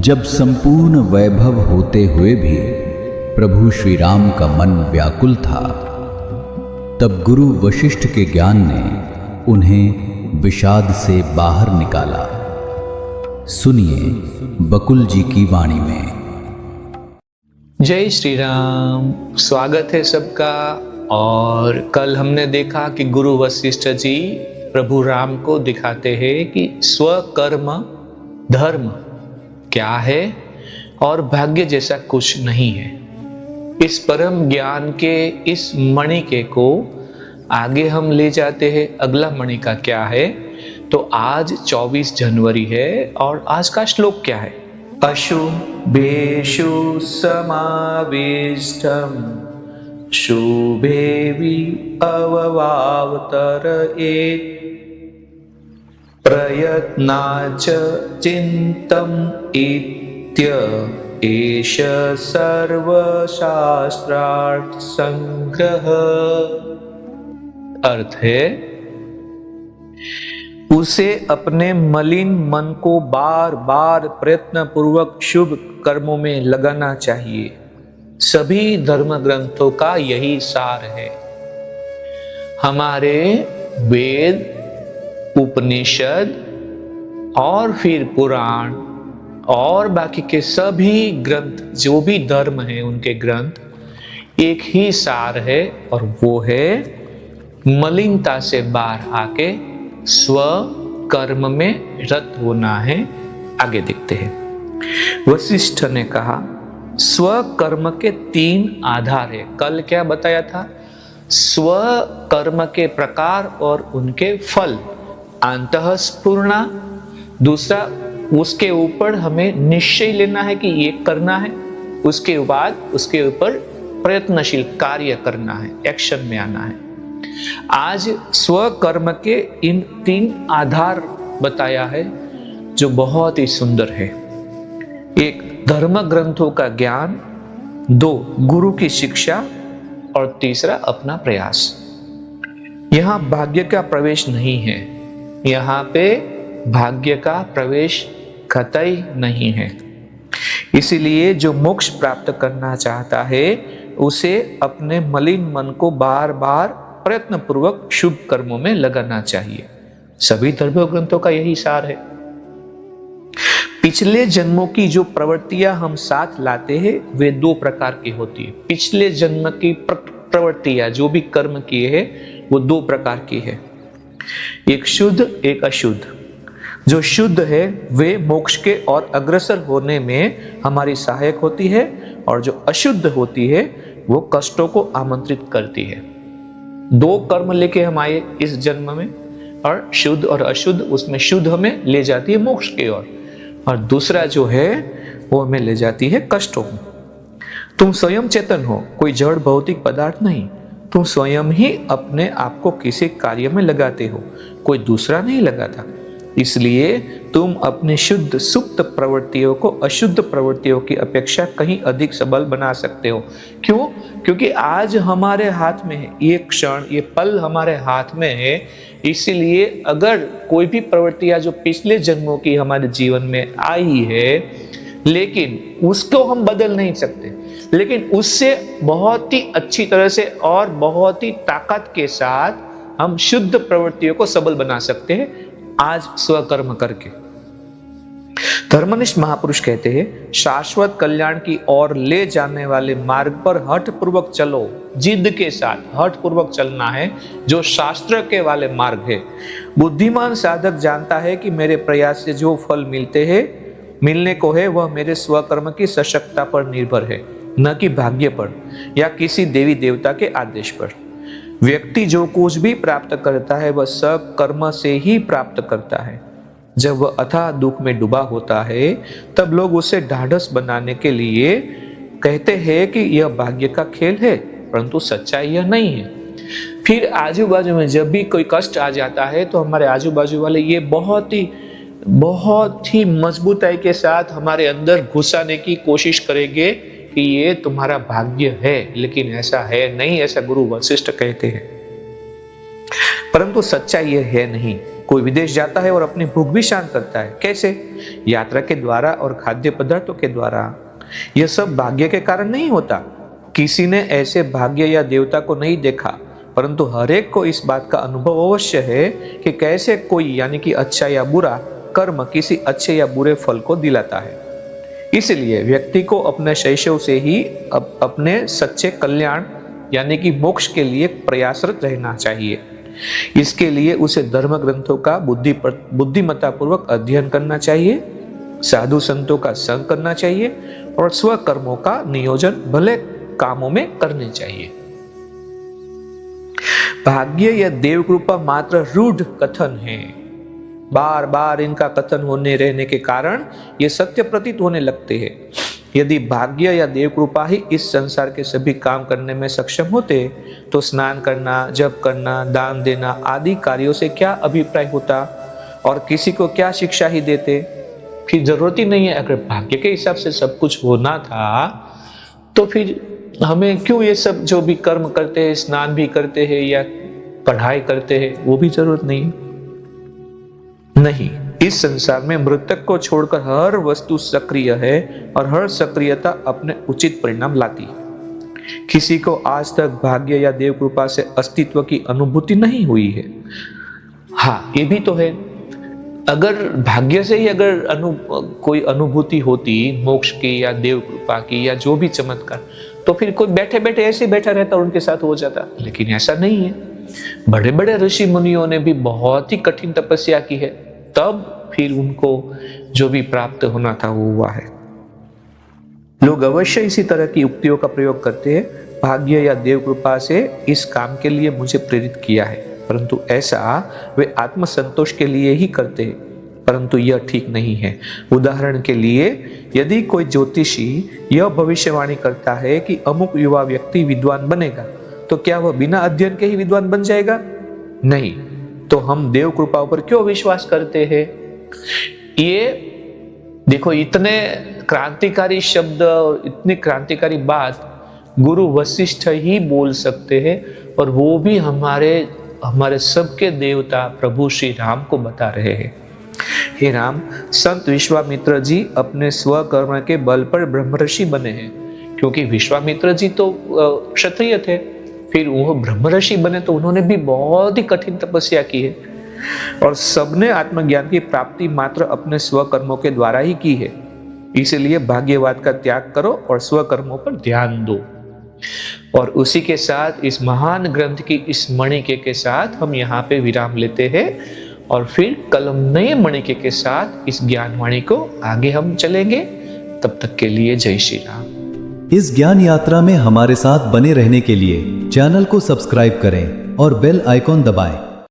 जब संपूर्ण वैभव होते हुए भी प्रभु श्री राम का मन व्याकुल था, तब गुरु वशिष्ठ के ज्ञान ने उन्हें विषाद से बाहर निकाला। सुनिए बकुल जी की वाणी में। जय श्री राम। स्वागत है सबका। और कल हमने देखा कि गुरु वशिष्ठ जी प्रभु राम को दिखाते हैं कि स्वकर्म धर्म क्या है और भाग्य जैसा कुछ नहीं है। इस परम ज्ञान के इस मणिके को आगे हम ले जाते हैं। अगला मणिका क्या है? तो आज 24 जनवरी है और आज का श्लोक क्या है? अशुभेषु समाविष्टम शुभेवि अववावतरयेत् प्रयत्नाच चिंतम इत्य एष सर्वशास्त्रार्थ संग्रह। अर्थ है, उसे अपने मलिन मन को बार बार प्रयत्न पूर्वक शुभ कर्मों में लगाना चाहिए। सभी धर्म ग्रंथों का यही सार है। हमारे वेद, उपनिषद और फिर पुराण और बाकी के सभी ग्रंथ, जो भी धर्म है उनके ग्रंथ, एक ही सार है और वो है मलिनता से बाहर आके स्व कर्म में रत होना है। आगे देखते हैं। वशिष्ठ ने कहा स्व कर्म के 3 आधार है। कल क्या बताया था? स्व कर्म के प्रकार और उनके फल। अंतःस्फुरणा, दूसरा उसके ऊपर हमें निश्चय लेना है कि ये करना है, उसके बाद उसके ऊपर प्रयत्नशील कार्य करना है, एक्शन में आना है। आज स्वकर्म के इन 3 आधार बताया है जो बहुत ही सुंदर है। 1 धर्म ग्रंथों का ज्ञान, 2 गुरु की शिक्षा और तीसरा अपना प्रयास। यहां भाग्य का प्रवेश नहीं है, यहाँ पे भाग्य का प्रवेश कतई नहीं है। इसीलिए जो मोक्ष प्राप्त करना चाहता है उसे अपने मलिन मन को बार बार प्रयत्न पूर्वक शुभ कर्मों में लगाना चाहिए। सभी धर्म ग्रंथों का यही सार है। पिछले जन्मों की जो प्रवृत्तियां हम साथ लाते हैं वे 2 प्रकार की होती है। पिछले जन्म की प्रवृत्तियां जो भी कर्म किए हैं वो 2 प्रकार की है, एक शुद्ध एक अशुद्ध। जो शुद्ध है वे मोक्ष के और अग्रसर होने में हमारी सहायक होती है, और जो अशुद्ध होती है वो कष्टों को आमंत्रित करती है। 2 कर्म लेके हम आए इस जन्म में, और शुद्ध और अशुद्ध, उसमें शुद्ध हमें ले जाती है मोक्ष की ओर, और दूसरा जो है वो हमें ले जाती है कष्टों में। तुम स्वयं चेतन हो, कोई जड़ भौतिक पदार्थ नहीं। तुम स्वयं ही अपने आप को किसी कार्य में लगाते हो, कोई दूसरा नहीं लगाता। इसलिए तुम अपनी शुद्ध सुप्त प्रवृत्तियों को अशुद्ध प्रवृत्तियों की अपेक्षा कहीं अधिक सबल बना सकते हो। क्यों? क्योंकि आज हमारे हाथ में है, ये क्षण, ये पल हमारे हाथ में है। इसीलिए अगर कोई भी प्रवृत्तियां जो पिछले जन्मों की हमारे जीवन में आई है, लेकिन उसको हम बदल नहीं सकते, लेकिन उससे बहुत ही अच्छी तरह से और बहुत ही ताकत के साथ हम शुद्ध प्रवृत्तियों को सबल बना सकते हैं आज स्वकर्म करके। धर्मनिष्ठ महापुरुष कहते हैं, शाश्वत कल्याण की ओर ले जाने वाले मार्ग पर हठ पूर्वक चलो। जिद के साथ हठ पूर्वक चलना है, जो शास्त्र के वाले मार्ग है। बुद्धिमान साधक जानता है कि मेरे प्रयास से जो फल मिलने को है वह मेरे स्वकर्म की सशक्तता पर निर्भर है, न कि भाग्य पर या किसी देवी देवता के आदेश पर। व्यक्ति जो कुछ भी प्राप्त करता है वह सब कर्म से ही प्राप्त करता है। जब वह अथाह दुख में डूबा होता है तब लोग उसे ढाढ़स बनाने के लिए कहते हैं कि यह भाग्य का खेल है, परंतु सच्चाई यह नहीं है। फिर आजू बाजू में जब भी कोई कष्ट आ जाता है तो हमारे आजू बाजू वाले ये बहुत ही मजबूताई के साथ हमारे अंदर घुसाने की कोशिश करेंगे कि ये तुम्हारा भाग्य है, लेकिन ऐसा है नहीं, ऐसा गुरु वशिष्ठ कहते हैं। परंतु सच्चाई यह है नहीं। कोई विदेश जाता है और अपनी भूख भी शांत करता है। कैसे? यात्रा के द्वारा और खाद्य पदार्थों के द्वारा। यह सब भाग्य के कारण नहीं होता। किसी ने ऐसे भाग्य या देवता को नहीं देखा, परंतु हर एक को इस बात का अनुभव अवश्य है कि कैसे कोई यानी कि अच्छा या बुरा कर्म किसी अच्छे या बुरे फल को दिलाता है। इसलिए व्यक्ति को अपने शैशव से ही अपने सच्चे कल्याण यानी कि मोक्ष के लिए प्रयासरत रहना चाहिए। इसके लिए उसे धर्म ग्रंथों का बुद्धिमत्तापूर्वक अध्ययन करना चाहिए, साधु संतों का संग करना चाहिए और स्वकर्मों का नियोजन भले कामों में करने चाहिए। भाग्य या देव कृपा मात्र रूढ़ कथन है। बार बार इनका कथन होने रहने के कारण ये सत्य प्रतीत होने लगते हैं। यदि भाग्य या देव कृपा ही इस संसार के सभी काम करने में सक्षम होते तो स्नान करना, जप करना, दान देना आदि कार्यों से क्या अभिप्राय होता और किसी को क्या शिक्षा ही देते। फिर जरूरत ही नहीं है। अगर भाग्य के हिसाब से सब कुछ होना था तो फिर हमें क्यों ये सब जो भी कर्म करते हैं, स्नान भी करते हैं या पढ़ाई करते हैं, वो भी जरूरत नहीं। इस संसार में मृतक को छोड़कर हर वस्तु सक्रिय है और हर सक्रियता अपने उचित परिणाम लाती है। किसी को आज तक भाग्य या देव कृपा से अस्तित्व की अनुभूति नहीं हुई है। हाँ, ये भी तो है। अगर भाग्य से ही कोई अनुभूति होती मोक्ष की या देव कृपा की या जो भी चमत्कार, तो फिर कोई बैठे बैठे ऐसे बैठा रहता और उनके साथ हो जाता। लेकिन ऐसा नहीं है। बड़े बड़े ऋषि मुनियों ने भी बहुत ही कठिन तपस्या की है, तब फिर उनको जो भी प्राप्त होना था वो हुआ है। लोग अवश्य इसी तरह की युक्तियों का प्रयोग करते हैं। भाग्य या देव कृपा से इस काम के लिए मुझे प्रेरित किया है, परंतु ऐसा वे आत्मसंतोष के लिए ही करते हैं, परंतु यह ठीक नहीं है। उदाहरण के लिए, यदि कोई ज्योतिषी यह भविष्यवाणी करता है कि अमुक युवा व्यक्ति विद्वान बनेगा, तो क्या वह बिना अध्ययन के ही विद्वान बन जाएगा? नहीं। तो हम देव कृपा पर क्यों विश्वास करते हैं? ये देखो, इतने क्रांतिकारी शब्द और इतनी क्रांतिकारी बात गुरु वशिष्ठ ही बोल सकते हैं, और वो भी हमारे सबके देवता प्रभु श्री राम को बता रहे हैं। हे राम, संत विश्वामित्र जी अपने स्वकर्म के बल पर ब्रह्मर्षि बने हैं, क्योंकि विश्वामित्र जी तो क्षत्रिय थे, फिर वो ब्रह्मर्षि बने तो उन्होंने भी बहुत ही कठिन तपस्या की है, और सबने आत्मज्ञान की प्राप्ति मात्र अपने स्वकर्मों के द्वारा ही की है। इसलिए भाग्यवाद का त्याग करो और स्वकर्मों पर ध्यान दो। और उसी के साथ इस महान ग्रंथ की इस मणिके के साथ हम यहाँ पे विराम लेते हैं, और फिर कल हम नए मणिके के साथ इस ज्ञानवाणी को आगे हम चलेंगे। तब तक के लिए जय श्री राम। इस ज्ञान यात्रा में हमारे साथ बने रहने के लिए चैनल को सब्सक्राइब करें और बेल आइकॉन दबाएं।